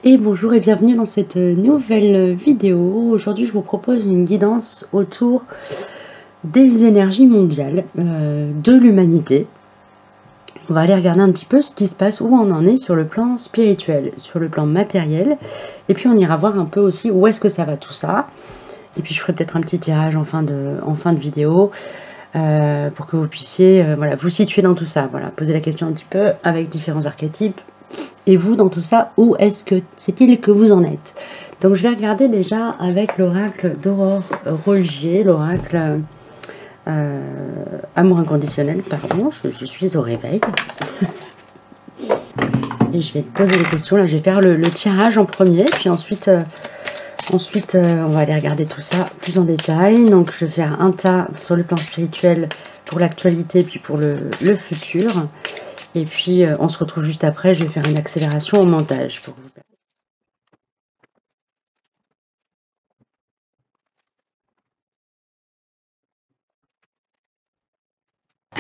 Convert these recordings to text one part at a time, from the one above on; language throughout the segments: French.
Et bonjour et bienvenue dans cette nouvelle vidéo. Aujourd'hui je vous propose une guidance autour des énergies mondiales, de l'humanité. On va aller regarder un petit peu ce qui se passe, où on en est sur le plan spirituel, sur le plan matériel. Et puis on ira voir un peu aussi où est-ce que ça va tout ça. Et puis je ferai peut-être un petit tirage en fin de vidéo pour que vous puissiez voilà, vous situer dans tout ça. Voilà, poser la question un petit peu avec différents archétypes. Et vous, dans tout ça, où est-ce que c'est-il que vous en êtes? Donc, je vais regarder déjà avec l'oracle d'Aurore Rogier, l'oracle amour inconditionnel, pardon, je suis au réveil. Et je vais poser les questions. Là, je vais faire le tirage en premier, puis ensuite, on va aller regarder tout ça plus en détail. Donc, je vais faire un tas sur le plan spirituel pour l'actualité, puis pour le futur. Et puis, on se retrouve juste après. Je vais faire une accélération au montage pour vous.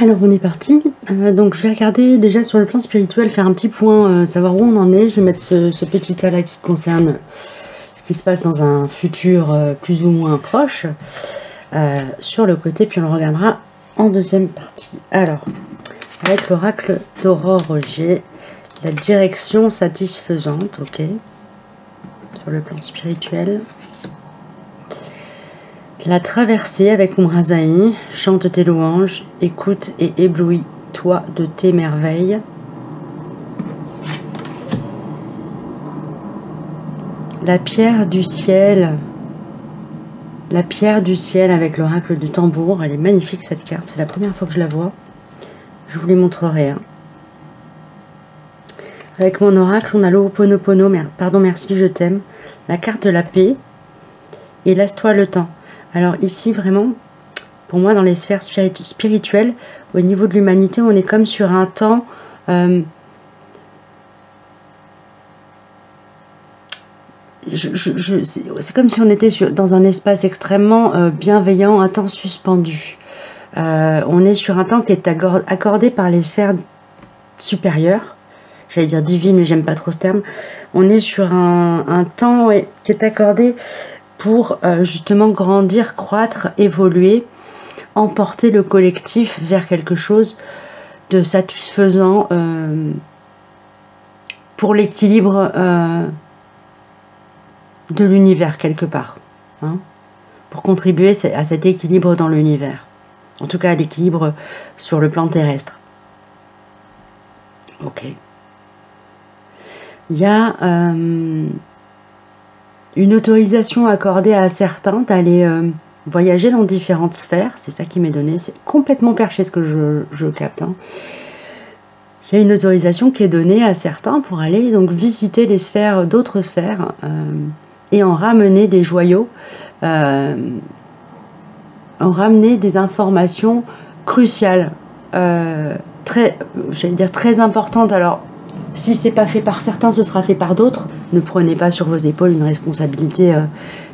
Alors, on est parti. Donc, je vais regarder déjà sur le plan spirituel, faire un petit point, savoir où on en est. Je vais mettre ce petit tas-là qui concerne ce qui se passe dans un futur plus ou moins proche sur le côté. Puis, on le regardera en deuxième partie. Alors, avec l'oracle d'Aurore Rogier, la direction satisfaisante, ok, sur le plan spirituel. La traversée avec Umrazaï, chante tes louanges, écoute et éblouis-toi de tes merveilles. La pierre du ciel avec l'oracle du tambour, elle est magnifique cette carte, c'est la première fois que je la vois. Je vous les montrerai. Hein. Avec mon oracle, on a l'Ho'oponopono, pardon, merci, je t'aime. La carte de la paix et laisse-toi le temps. Alors ici, vraiment, pour moi, dans les sphères spirituelles, au niveau de l'humanité, on est comme sur un temps... c'est comme si on était dans un espace extrêmement bienveillant, un temps suspendu. On est sur un temps qui est accordé par les sphères supérieures. J'allais dire divine, mais j'aime pas trop ce terme. On est sur un temps qui est accordé pour justement grandir, croître, évoluer, emporter le collectif vers quelque chose de satisfaisant pour l'équilibre de l'univers quelque part. Hein, pour contribuer à cet équilibre dans l'univers. En tout cas, à l'équilibre sur le plan terrestre. Ok. Il y a une autorisation accordée à certains d'aller voyager dans différentes sphères. C'est ça qui m'est donné. C'est complètement perché ce que je capte. Hein. Il y a une autorisation qui est donnée à certains pour aller donc visiter les sphères, d'autres sphères, et en ramener des joyaux, en ramener des informations cruciales, j'allais dire très importantes. Alors, si c'est pas fait par certains, ce sera fait par d'autres. Ne prenez pas sur vos épaules une responsabilité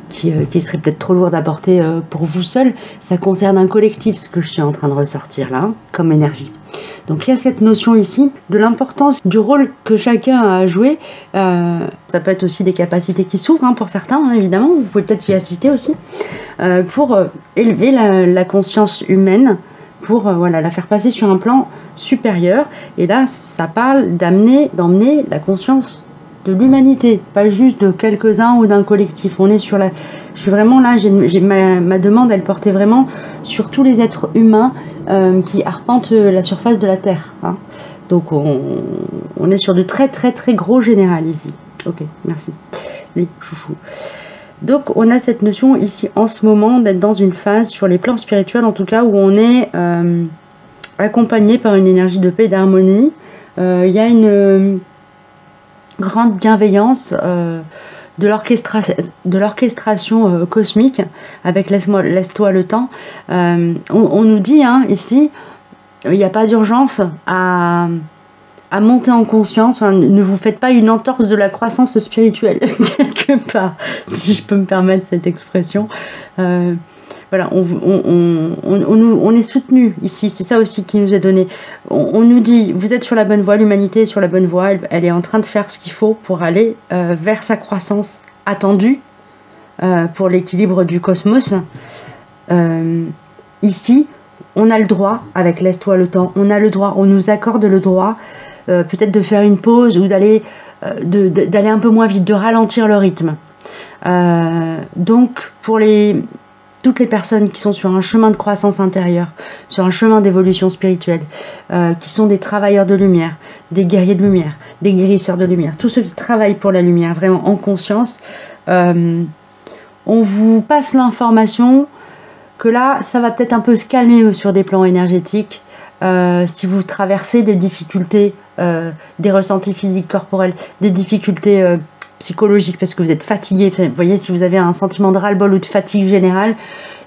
qui serait peut-être trop lourde à porter pour vous seul. Ça concerne un collectif, ce que je suis en train de ressortir là, hein, comme énergie. Donc il y a cette notion ici de l'importance du rôle que chacun a à jouer. Ça peut être aussi des capacités qui s'ouvrent hein, pour certains, hein, évidemment. Vous pouvez peut-être y assister aussi. Pour élever la conscience humaine, pour voilà, la faire passer sur un plan supérieur. Et là, ça parle d'emmener la conscience de l'humanité, pas juste de quelques-uns ou d'un collectif. On est sur la... Je suis vraiment là, ma demande, elle portait vraiment sur tous les êtres humains qui arpentent la surface de la Terre. Hein. Donc, on est sur de très, très, très gros général ici. Ok, merci. Les chouchous. Donc, on a cette notion ici, en ce moment, d'être dans une phase, sur les plans spirituels en tout cas, où on est accompagné par une énergie de paix et d'harmonie. Il y a une grande bienveillance de l'orchestration cosmique avec laisse-toi le temps. On nous dit hein, ici, il n'y a pas d'urgence à monter en conscience. Enfin, ne vous faites pas une entorse de la croissance spirituelle quelque part, si je peux me permettre cette expression. voilà, on est soutenu ici, c'est ça aussi qui nous est donné. On nous dit, vous êtes sur la bonne voie, l'humanité est sur la bonne voie, elle est en train de faire ce qu'il faut pour aller vers sa croissance attendue pour l'équilibre du cosmos. Ici, on a le droit, avec laisse-toi le temps, on a le droit, on nous accorde le droit peut-être de faire une pause ou d'aller un peu moins vite, de ralentir le rythme. Donc, pour toutes les personnes qui sont sur un chemin de croissance intérieure, sur un chemin d'évolution spirituelle, qui sont des travailleurs de lumière, des guerriers de lumière, des guérisseurs de lumière, tous ceux qui travaillent pour la lumière, vraiment en conscience, on vous passe l'information que là, ça va peut-être un peu se calmer sur des plans énergétiques, si vous traversez des difficultés, des ressentis physiques, corporels, des difficultés psychologique parce que vous êtes fatigué, vous voyez, si vous avez un sentiment de ras-le-bol ou de fatigue générale,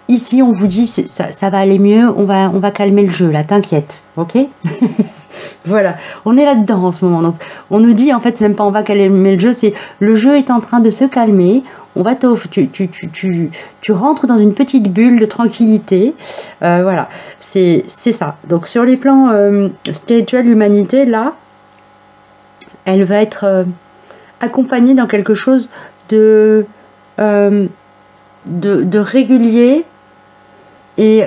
ici on vous dit ça va aller mieux, on va calmer le jeu là, t'inquiète, ok. Voilà, on est là-dedans en ce moment, donc on nous dit en fait c'est même pas on va calmer le jeu, c'est le jeu est en train de se calmer, on va tu rentres dans une petite bulle de tranquillité, voilà, c'est ça. Donc sur les plans spirituels, l'humanité là, elle va être accompagné dans quelque chose de régulier et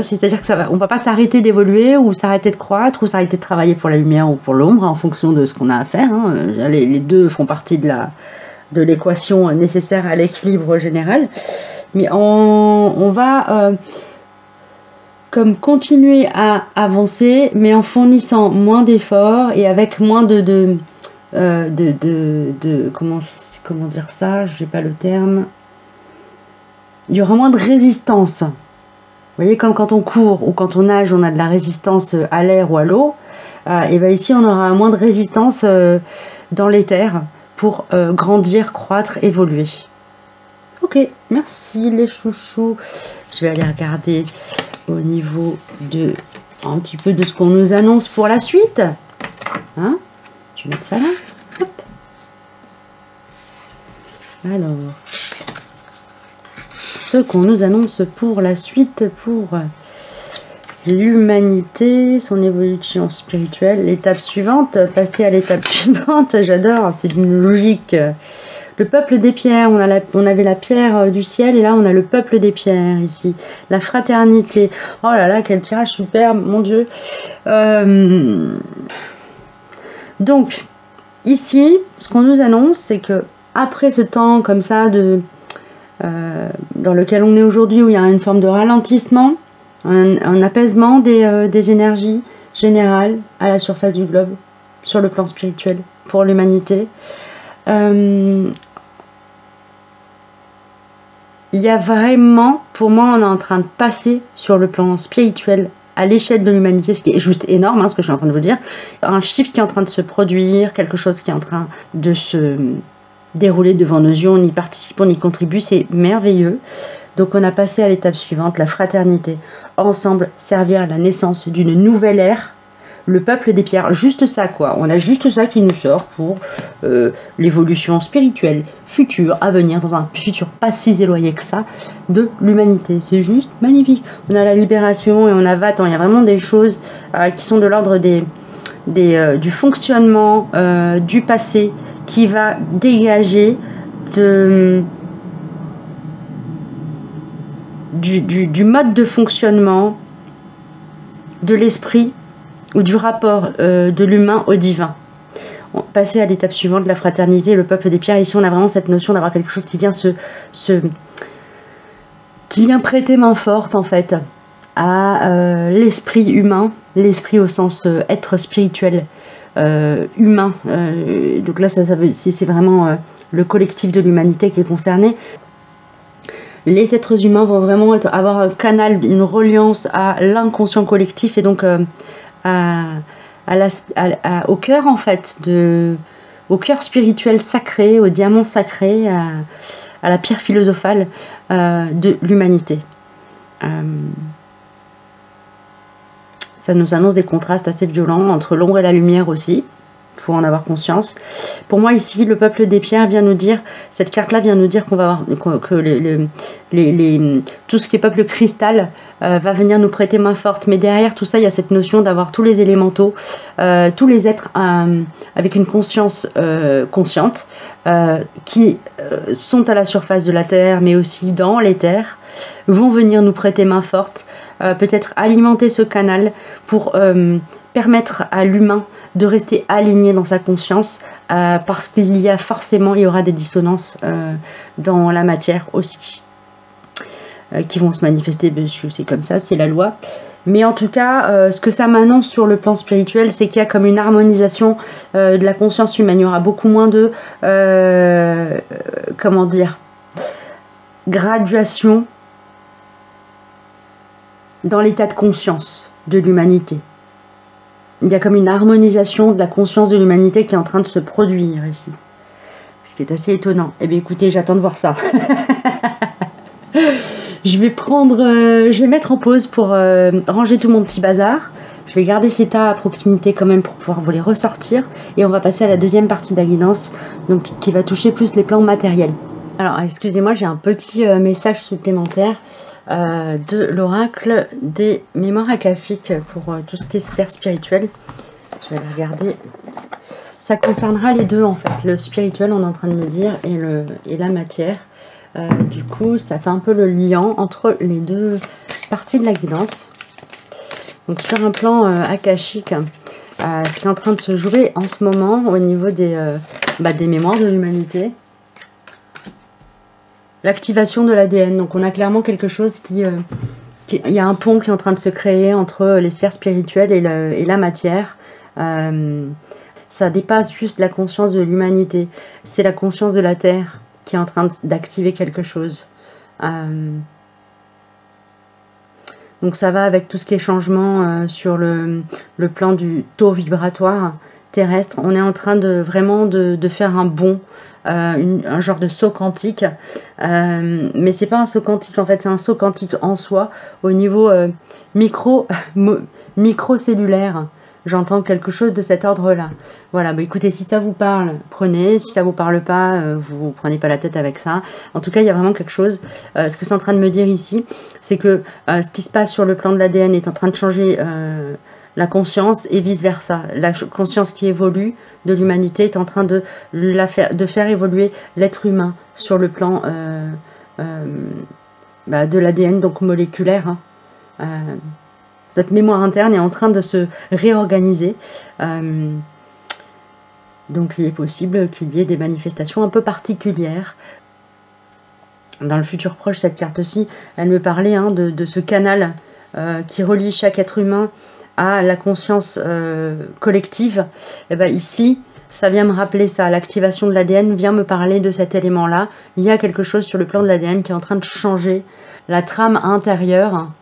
c'est-à-dire que on va pas s'arrêter d'évoluer ou s'arrêter de croître ou s'arrêter de travailler pour la lumière ou pour l'ombre en fonction de ce qu'on a à faire, hein. Les deux font partie de l'équation nécessaire à l'équilibre général, mais on va comme continuer à avancer mais en fournissant moins d'efforts et avec moins comment dire ça, j'ai pas le terme, il y aura moins de résistance. Vous voyez, comme quand on court ou quand on nage, on a de la résistance à l'air ou à l'eau, et bien ici on aura moins de résistance dans l'éther pour grandir, croître, évoluer. Ok, merci les chouchous. Je vais aller regarder au niveau un petit peu de ce qu'on nous annonce pour la suite, hein. Je vais mettre ça là. Hop. Alors, ce qu'on nous annonce pour la suite, pour l'humanité, son évolution spirituelle, l'étape suivante, passer à l'étape suivante, j'adore, c'est d'une logique. Le peuple des pierres, on avait la pierre du ciel et là on a le peuple des pierres ici. La fraternité. Oh là là, quel tirage superbe, mon Dieu. Donc, ici, ce qu'on nous annonce, c'est que après ce temps comme ça, dans lequel on est aujourd'hui, où il y a une forme de ralentissement, un apaisement des énergies générales à la surface du globe, sur le plan spirituel, pour l'humanité, il y a vraiment, pour moi, on est en train de passer sur le plan spirituel à l'échelle de l'humanité, ce qui est juste énorme, hein, ce que je suis en train de vous dire, un shift qui est en train de se produire, quelque chose qui est en train de se dérouler devant nos yeux, on n'y participe, on y contribue, c'est merveilleux. Donc on a passé à l'étape suivante, la fraternité, ensemble servir à la naissance d'une nouvelle ère, le peuple des pierres, juste ça quoi, on a juste ça qui nous sort pour l'évolution spirituelle future, à venir, dans un futur pas si éloigné que ça, de l'humanité. C'est juste magnifique. On a la libération et on a Vatan, il y a vraiment des choses qui sont de l'ordre du fonctionnement du passé qui va dégager du mode de fonctionnement de l'esprit ou du rapport de l'humain au divin. Passer à l'étape suivante, la fraternité, le peuple des pierres. Ici, on a vraiment cette notion d'avoir quelque chose qui vient qui vient prêter main forte, en fait, à l'esprit humain, l'esprit au sens être spirituel, humain. Donc là, c'est vraiment le collectif de l'humanité qui est concerné. Les êtres humains vont vraiment avoir un canal, une reliance à l'inconscient collectif et donc au cœur en fait, au cœur spirituel sacré, au diamant sacré, à la pierre philosophale de l'humanité. Ça nous annonce des contrastes assez violents entre l'ombre et la lumière aussi. faut en avoir conscience. Pour moi ici, le peuple des pierres vient nous dire, cette carte-là vient nous dire qu'on va avoir que tout ce qui est peuple cristal va venir nous prêter main forte. Mais derrière tout ça, il y a cette notion d'avoir tous les élémentaux, tous les êtres avec une conscience consciente, qui sont à la surface de la terre, mais aussi dans les terres, vont venir nous prêter main forte, peut-être alimenter ce canal pour permettre à l'humain de rester aligné dans sa conscience, parce qu'il y a forcément, il y aura des dissonances dans la matière aussi, qui vont se manifester, c'est comme ça, c'est la loi. Mais en tout cas, ce que ça m'annonce sur le plan spirituel, c'est qu'il y a comme une harmonisation de la conscience humaine. Il y aura beaucoup moins de, comment dire, graduation dans l'état de conscience de l'humanité. Il y a comme une harmonisation de la conscience de l'humanité qui est en train de se produire ici. Ce qui est assez étonnant. Eh bien écoutez, j'attends de voir ça. Je vais mettre en pause pour ranger tout mon petit bazar. Je vais garder ces tas à proximité quand même pour pouvoir vous les ressortir. Et on va passer à la deuxième partie de la guidance, donc, qui va toucher plus les plans matériels. Alors, excusez-moi, j'ai un petit message supplémentaire de l'oracle des mémoires akashiques pour tout ce qui est sphère spirituelle. Je vais la regarder. Ça concernera les deux en fait, le spirituel, on est en train de me dire, et la matière. Du coup, ça fait un peu le lien entre les deux parties de la guidance. Donc sur un plan akashique, ce qui est en train de se jouer en ce moment au niveau des mémoires de l'humanité. L'activation de l'ADN. Donc on a clairement quelque chose il y a un pont qui est en train de se créer entre les sphères spirituelles et la matière. Ça dépasse juste la conscience de l'humanité. C'est la conscience de la Terre qui est en train d'activer quelque chose. Donc ça va avec tout ce qui est changement sur le plan du taux vibratoire terrestre. On est en train de vraiment de faire un bond, un genre de saut quantique. Mais c'est pas un saut quantique en fait, c'est un saut quantique en soi au niveau microcellulaire. J'entends quelque chose de cet ordre-là. Voilà, bah écoutez, si ça vous parle, prenez. Si ça vous parle pas, vous prenez pas la tête avec ça. En tout cas, il y a vraiment quelque chose. Ce que c'est en train de me dire ici, c'est que ce qui se passe sur le plan de l'ADN est en train de changer la conscience et vice-versa. La conscience qui évolue de l'humanité est en train de faire évoluer l'être humain sur le plan de l'ADN, donc moléculaire. Notre mémoire interne est en train de se réorganiser. Donc il est possible qu'il y ait des manifestations un peu particulières. Dans le futur proche, cette carte-ci, elle me parlait de ce canal qui relie chaque être humain à la conscience collective. Et bien ici, ça vient me rappeler ça. L'activation de l'ADN vient me parler de cet élément-là. Il y a quelque chose sur le plan de l'ADN qui est en train de changer. La trame intérieure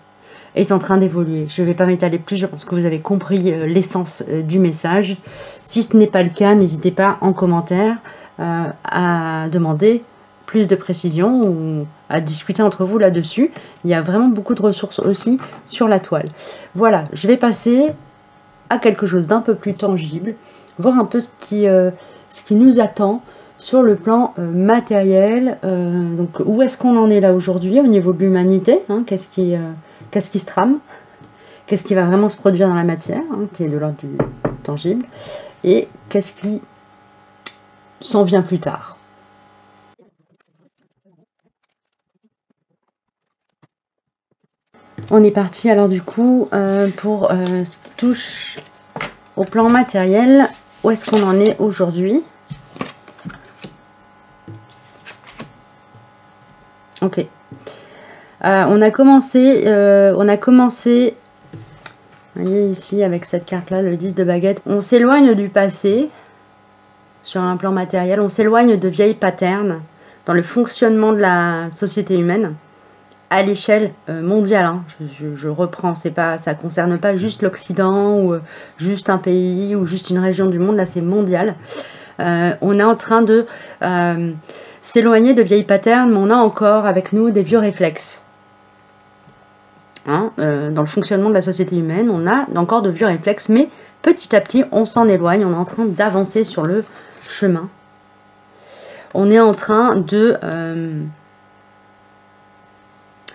est en train d'évoluer. Je ne vais pas m'étaler plus, je pense que vous avez compris l'essence du message. Si ce n'est pas le cas, n'hésitez pas en commentaire à demander plus de précision ou à discuter entre vous là-dessus. Il y a vraiment beaucoup de ressources aussi sur la toile. Voilà, je vais passer à quelque chose d'un peu plus tangible, voir un peu ce qui nous attend sur le plan matériel. Donc où est-ce qu'on en est là aujourd'hui au niveau de l'humanité, qu'est-ce qui se trame, qu'est-ce qui va vraiment se produire dans la matière, qui est de l'ordre du tangible, et qu'est-ce qui s'en vient plus tard. On est parti alors du coup pour ce qui touche au plan matériel. Où est-ce qu'on en est aujourd'hui? Ok. On a commencé, vous voyez ici avec cette carte-là, le 10 de baguette. On s'éloigne du passé sur un plan matériel, on s'éloigne de vieilles patterns dans le fonctionnement de la société humaine à l'échelle mondiale. Je reprends, ça concerne pas juste l'Occident ou juste un pays ou juste une région du monde, là c'est mondial. On est en train de s'éloigner de vieilles patterns, mais on a encore avec nous des vieux réflexes. hein, dans le fonctionnement de la société humaine. On a encore de vieux réflexes, mais petit à petit, on s'en éloigne. On est en train d'avancer sur le chemin. On est en train de...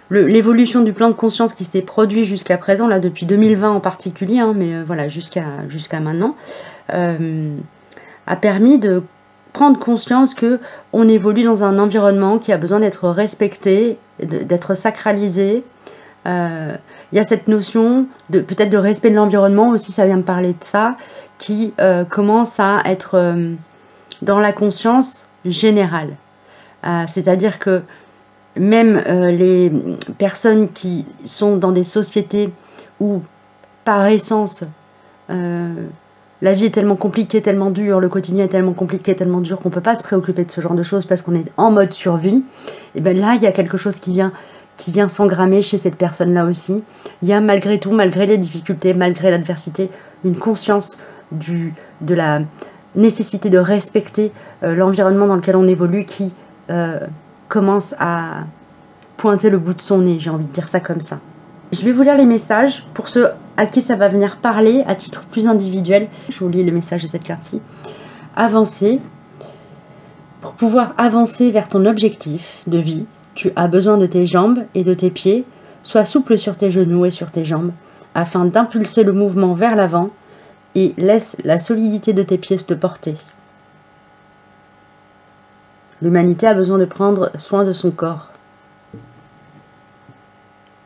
l'évolution du plan de conscience qui s'est produit jusqu'à présent, là depuis 2020 en particulier, hein, mais voilà, jusqu'à maintenant, a permis de prendre conscience que on évolue dans un environnement qui a besoin d'être respecté, d'être sacralisé. Il y a cette notion de peut-être de respect de l'environnement aussi, ça vient me parler de ça, qui commence à être dans la conscience générale. C'est-à-dire que même les personnes qui sont dans des sociétés où, par essence, la vie est tellement compliquée, tellement dure, le quotidien est tellement compliqué, tellement dur qu'on ne peut pas se préoccuper de ce genre de choses parce qu'on est en mode survie, et bien là, il y a quelque chose qui vient s'engrammer chez cette personne-là aussi. Il y a malgré tout, malgré les difficultés, malgré l'adversité, une conscience de la nécessité de respecter l'environnement dans lequel on évolue qui commence à pointer le bout de son nez, j'ai envie de dire ça comme ça. Je vais vous lire les messages pour ceux à qui ça va venir parler à titre plus individuel. Je vous lis le message de cette carte-ci. Avancer. Pour pouvoir avancer vers ton objectif de vie, tu as besoin de tes jambes et de tes pieds. Sois souple sur tes genoux et sur tes jambes afin d'impulser le mouvement vers l'avant et laisse la solidité de tes pieds te porter. L'humanité a besoin de prendre soin de son corps.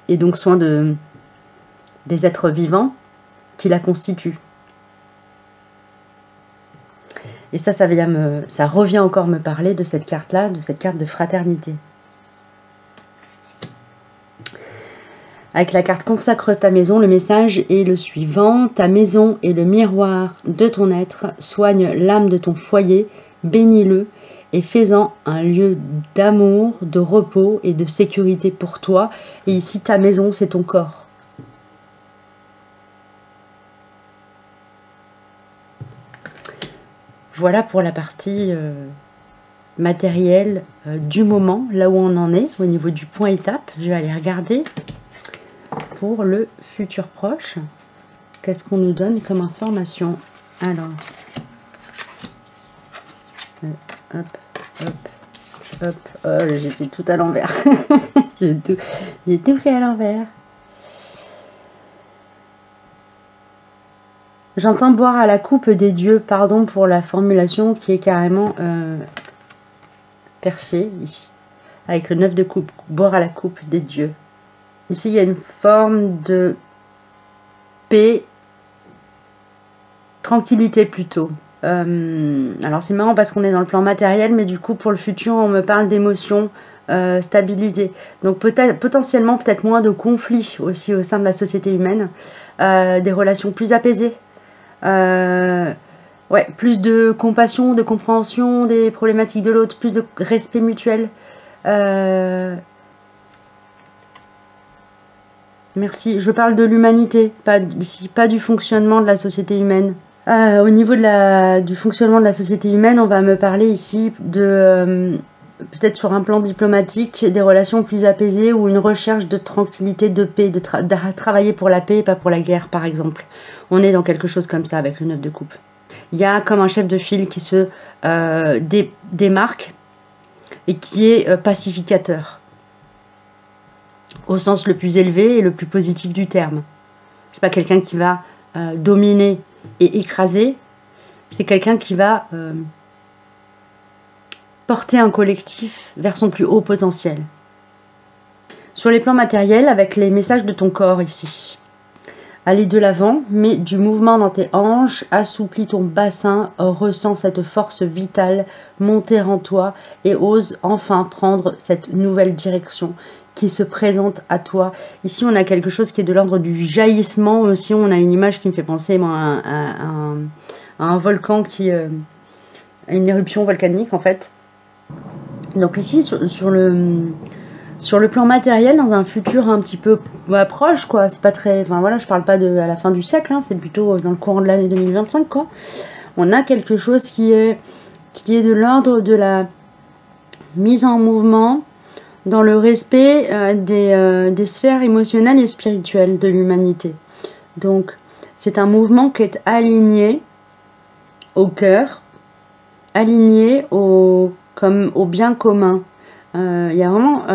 Et donc soin des êtres vivants qui la constituent. Et ça revient encore me parler de cette carte-là, de cette carte de fraternité. Avec la carte Consacre ta maison, le message est le suivant. Ta maison est le miroir de ton être, soigne l'âme de ton foyer, bénis-le, et fais-en un lieu d'amour, de repos et de sécurité pour toi. Et ici, ta maison, c'est ton corps. Voilà pour la partie matérielle du moment, là où on en est, au niveau du point étape. Je vais aller regarder pour le futur proche. Qu'est-ce qu'on nous donne comme information? Alors, hop, hop, hop. Oh, j'ai fait tout à l'envers. J'ai tout fait à l'envers. J'entends boire à la coupe des dieux. Pardon pour la formulation qui est carrément perchée ici. Avec le 9 de coupe. Boire à la coupe des dieux. Ici, il y a une forme de paix, tranquillité plutôt. Alors c'est marrant parce qu'on est dans le plan matériel, mais du coup pour le futur on me parle d'émotions stabilisées. Donc potentiellement peut-être moins de conflits aussi au sein de la société humaine, des relations plus apaisées, ouais, plus de compassion, de compréhension des problématiques de l'autre, plus de respect mutuel. Merci, je parle de l'humanité, pas du fonctionnement de la société humaine. Au niveau du fonctionnement de la société humaine, on va me parler ici de, peut-être sur un plan diplomatique, des relations plus apaisées ou une recherche de tranquillité, de paix, de travailler pour la paix et pas pour la guerre par exemple. On est dans quelque chose comme ça avec le 9 de coupe. Il y a comme un chef de file qui se démarque et qui est pacificateur. Au sens le plus élevé et le plus positif du terme. C'est pas quelqu'un qui va dominer et écraser, c'est quelqu'un qui va porter un collectif vers son plus haut potentiel. Sur les plans matériels, avec les messages de ton corps ici. Aller de l'avant, mets du mouvement dans tes hanches, assouplis ton bassin, ressens cette force vitale monter en toi et ose enfin prendre cette nouvelle direction qui se présente à toi. Ici, on a quelque chose qui est de l'ordre du jaillissement. Aussi, on a une image qui me fait penser moi, à un volcan qui... à une éruption volcanique, en fait. Donc ici, sur le plan matériel, dans un futur un petit peu proche, quoi. C'est pas très... Enfin, voilà, je parle pas à la fin du siècle, hein, c'est plutôt dans le courant de l'année 2025, quoi. On a quelque chose qui est de l'ordre de la mise en mouvement dans le respect des sphères émotionnelles et spirituelles de l'humanité. Donc, c'est un mouvement qui est aligné au cœur, aligné au bien commun. Il y a vraiment,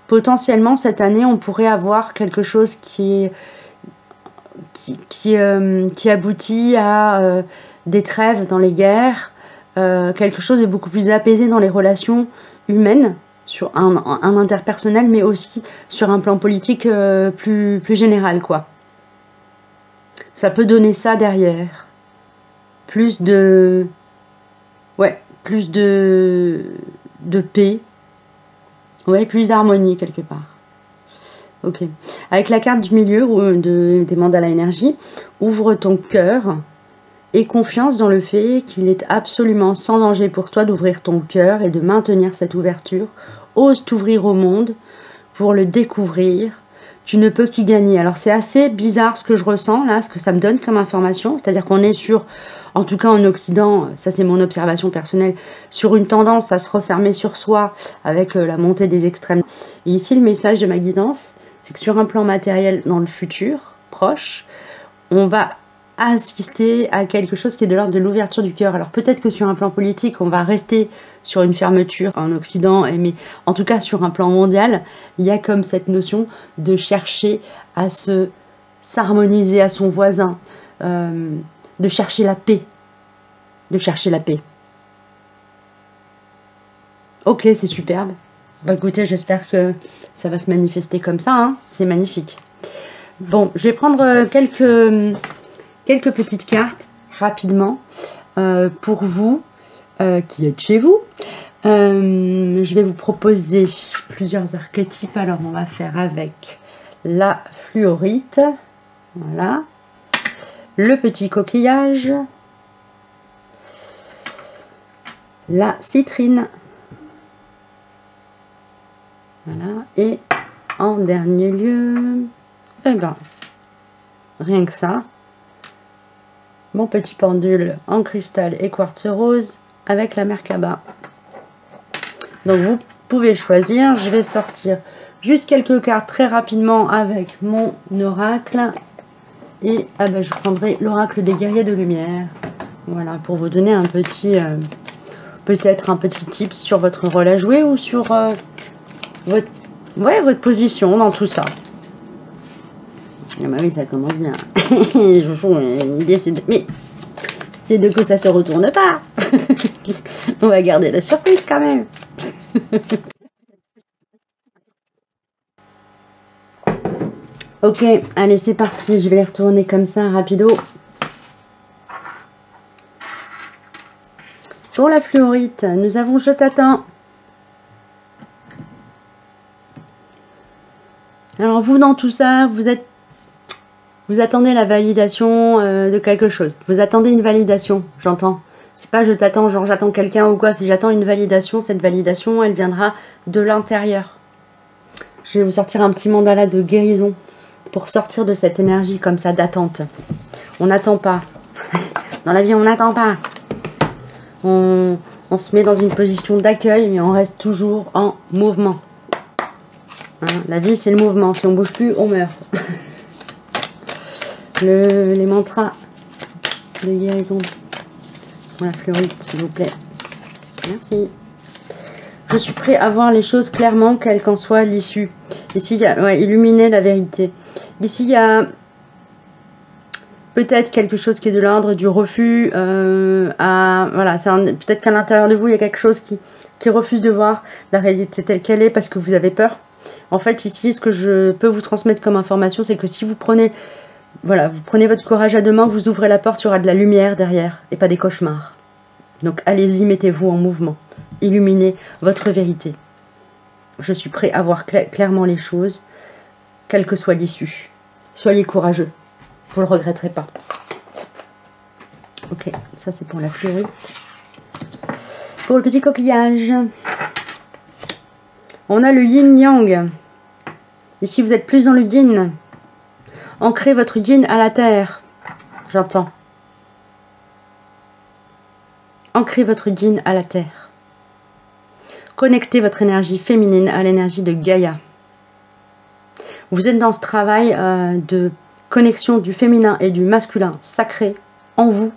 potentiellement, cette année, on pourrait avoir quelque chose qui aboutit à des trêves dans les guerres, quelque chose de beaucoup plus apaisé dans les relations humaines, sur un interpersonnel, mais aussi sur un plan politique plus général, quoi. Ça peut donner ça derrière. Plus de... Ouais, plus de paix. Ouais, plus d'harmonie, quelque part. Ok. Avec la carte du milieu des mandalas énergie, ouvre ton cœur et confiance dans le fait qu'il est absolument sans danger pour toi d'ouvrir ton cœur et de maintenir cette ouverture. Ose t'ouvrir au monde pour le découvrir. Tu ne peux qu'y gagner. Alors c'est assez bizarre ce que je ressens là, ce que ça me donne comme information. C'est-à-dire qu'on est sur, en tout cas en Occident, ça c'est mon observation personnelle, sur une tendance à se refermer sur soi avec la montée des extrêmes. Et ici le message de ma guidance, c'est que sur un plan matériel dans le futur proche, on va assister à quelque chose qui est de l'ordre de l'ouverture du cœur. Alors peut-être que sur un plan politique, on va rester sur une fermeture en Occident, mais en tout cas sur un plan mondial, il y a comme cette notion de chercher à s'harmoniser à son voisin, de chercher la paix. De chercher la paix. Ok, c'est superbe. Bah écoutez, j'espère que ça va se manifester comme ça, hein. C'est magnifique. Bon, je vais prendre quelques petites cartes rapidement pour vous qui êtes chez vous. Je vais vous proposer plusieurs archétypes. Alors on va faire avec la fluorite, voilà, le petit coquillage, la citrine, voilà, et en dernier lieu, eh ben, rien que ça, mon petit pendule en cristal et quartz rose avec la Merkaba. Donc vous pouvez choisir. Je vais sortir juste quelques cartes très rapidement avec mon oracle. Et je prendrai l'oracle des guerriers de lumière. Voilà, pour vous donner un petit, peut-être un petit tips sur votre rôle à jouer ou sur votre position dans tout ça. Ah bah oui, ça commence bien. L'idée c'est de que ça se retourne pas. On va garder la surprise quand même. Ok, allez, c'est parti. Je vais les retourner comme ça, rapido. Pour la fluorite, nous avons Je t'attends. Alors vous, dans tout ça, vous attendez la validation de quelque chose. Vous attendez une validation, j'entends. C'est pas je t'attends, genre j'attends quelqu'un ou quoi. Si j'attends une validation, cette validation, elle viendra de l'intérieur. Je vais vous sortir un petit mandala de guérison pour sortir de cette énergie comme ça d'attente. On n'attend pas. Dans la vie, on n'attend pas. On se met dans une position d'accueil, mais on reste toujours en mouvement. Hein, la vie, c'est le mouvement. Si on bouge plus, on meurt. Les mantras de guérison pour la fluorite, s'il vous plaît. Merci. Je suis prêt à voir les choses clairement, quelle qu'en soit l'issue. Ici, il y a illuminer la vérité. Ici, il y a peut-être quelque chose qui est de l'ordre du refus. Voilà, peut-être qu'à l'intérieur de vous, il y a quelque chose qui refuse de voir la réalité telle qu'elle est parce que vous avez peur. En fait, ici, ce que je peux vous transmettre comme information, c'est que si vous prenez... Voilà, vous prenez votre courage à deux mains, vous ouvrez la porte, il y aura de la lumière derrière et pas des cauchemars. Donc allez-y, mettez-vous en mouvement. Illuminez votre vérité. Je suis prêt à voir clairement les choses, quelle que soit l'issue. Soyez courageux, vous ne le regretterez pas. Ok, ça c'est pour la fluorite. Pour le petit coquillage, on a le yin-yang. Ici, vous êtes plus dans le yin. Ancrez votre yin à la terre. J'entends. Ancrez votre yin à la terre. connecter votre énergie féminine à l'énergie de Gaïa. Vous êtes dans ce travail de connexion du féminin et du masculin sacré en vous.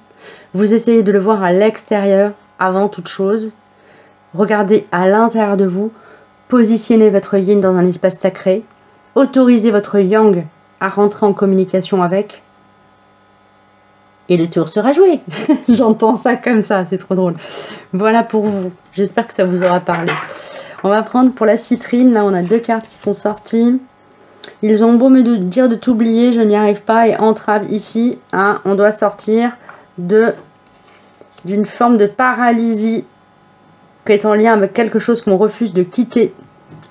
Vous essayez de le voir à l'extérieur avant toute chose. Regardez à l'intérieur de vous. Positionnez votre yin dans un espace sacré. Autorisez votre yang à rentrer en communication avec. Et le tour sera joué. J'entends ça comme ça, c'est trop drôle. Voilà pour vous. J'espère que ça vous aura parlé. On va prendre pour la citrine. Là, on a 2 cartes qui sont sorties. Ils ont beau me dire de t'oublier, je n'y arrive pas. Et entrave ici, hein, on doit sortir d'une forme de paralysie qui est en lien avec quelque chose qu'on refuse de quitter,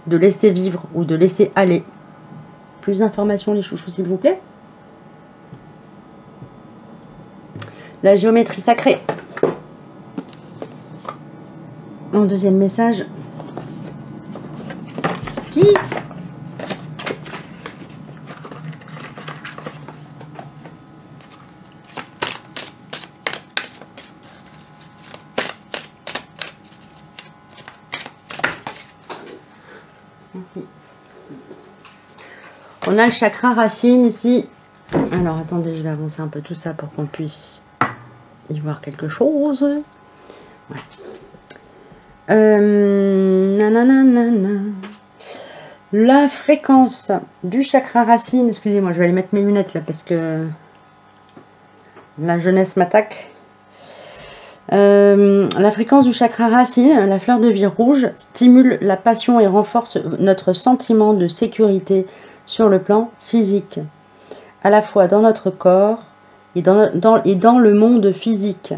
de laisser vivre ou de laisser aller. Plus d'informations, les chouchous, s'il vous plaît. La géométrie sacrée. Mon deuxième message. On a le chakra racine ici. Alors attendez, je vais avancer un peu tout ça pour qu'on puisse y voir quelque chose. Ouais. La fréquence du chakra racine. Excusez-moi, je vais aller mettre mes lunettes là parce que la jeunesse m'attaque. La fréquence du chakra racine, la fleur de vie rouge, stimule la passion et renforce notre sentiment de sécurité sur le plan physique, à la fois dans notre corps et dans le monde physique.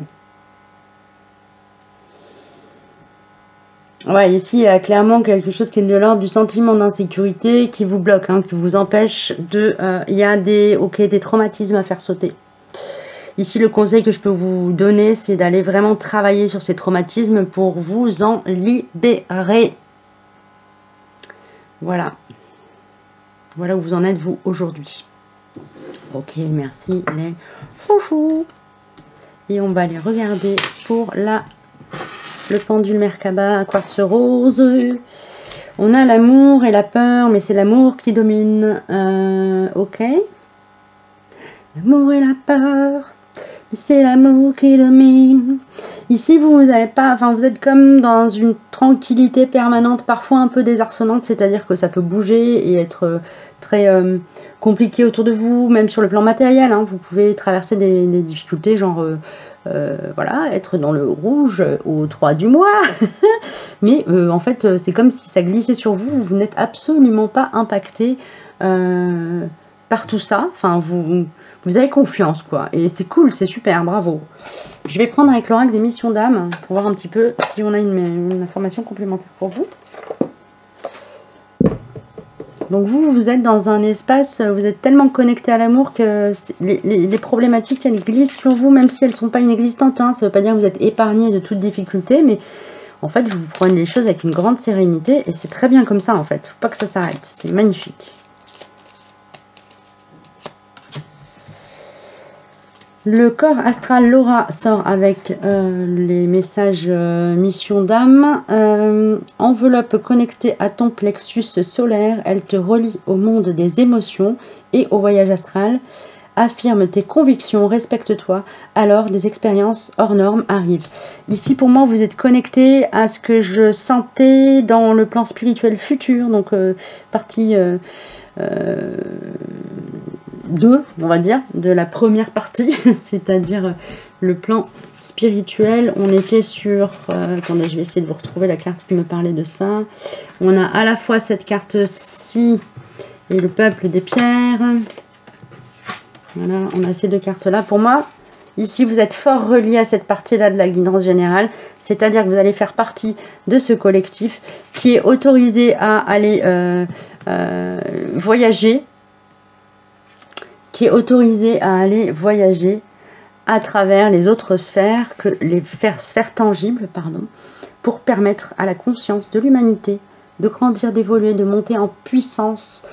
Ouais, ici, il y a clairement quelque chose qui est de l'ordre du sentiment d'insécurité qui vous bloque, hein, qui vous empêche de... il y a des traumatismes à faire sauter. Ici, le conseil que je peux vous donner, c'est d'aller vraiment travailler sur ces traumatismes pour vous en libérer. Voilà. Voilà où vous en êtes, vous, aujourd'hui. Ok, merci les chouchous. Et on va aller regarder pour le pendule Merkaba, quartz rose. On a l'amour et la peur, mais c'est l'amour qui domine. Ok. L'amour et la peur, c'est l'amour qui domine. Ici, vous avez pas, enfin, vous êtes comme dans une tranquillité permanente, parfois un peu désarçonnante, c'est-à-dire que ça peut bouger et être très compliqué autour de vous, même sur le plan matériel. Hein, vous pouvez traverser des difficultés, genre, voilà, être dans le rouge au 3 du mois. Mais en fait, c'est comme si ça glissait sur vous. Vous n'êtes absolument pas impacté par tout ça. Enfin, vous avez confiance, quoi. Et c'est cool, c'est super, bravo. Je vais prendre avec l'oracle des missions d'âme pour voir un petit peu si on a une information complémentaire pour vous. Donc vous êtes dans un espace, vous êtes tellement connecté à l'amour que les problématiques, elles glissent sur vous, même si elles ne sont pas inexistantes. Hein. Ça ne veut pas dire que vous êtes épargné de toute difficulté, mais en fait, vous prenez les choses avec une grande sérénité. Et c'est très bien comme ça, en fait. Il ne faut pas que ça s'arrête. C'est magnifique. Le corps astral Laura sort avec les messages mission d'âme. Enveloppe connectée à ton plexus solaire, elle te relie au monde des émotions et au voyage astral. Affirme tes convictions, respecte-toi, alors des expériences hors normes arrivent. Ici, pour moi, vous êtes connecté à ce que je sentais dans le plan spirituel futur, donc partie 2, on va dire, de la première partie, c'est-à-dire le plan spirituel. On était sur... attendez, je vais essayer de vous retrouver la carte qui me parlait de ça. On a à la fois cette carte-ci et le peuple des pierres. Voilà, on a ces deux cartes-là. Pour moi, ici, vous êtes fort relié à cette partie-là de la guidance générale. C'est-à-dire que vous allez faire partie de ce collectif qui est autorisé à aller voyager, à travers les autres sphères, sphères tangibles, pardon, pour permettre à la conscience de l'humanité de grandir, d'évoluer, de monter en puissance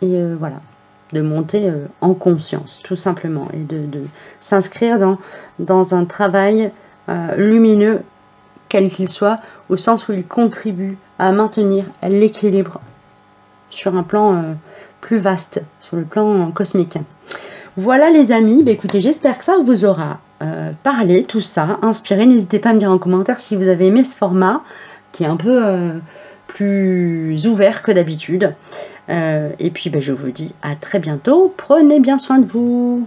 et voilà, de monter en conscience, tout simplement, et de s'inscrire dans un travail lumineux quel qu'il soit, au sens où il contribue à maintenir l'équilibre sur un plan plus vaste, sur le plan cosmique. Voilà les amis, bah, écoutez, j'espère que ça vous aura parlé, tout ça, inspiré. N'hésitez pas à me dire en commentaire si vous avez aimé ce format, qui est un peu plus ouvert que d'habitude. Et puis bah, je vous dis à très bientôt, prenez bien soin de vous.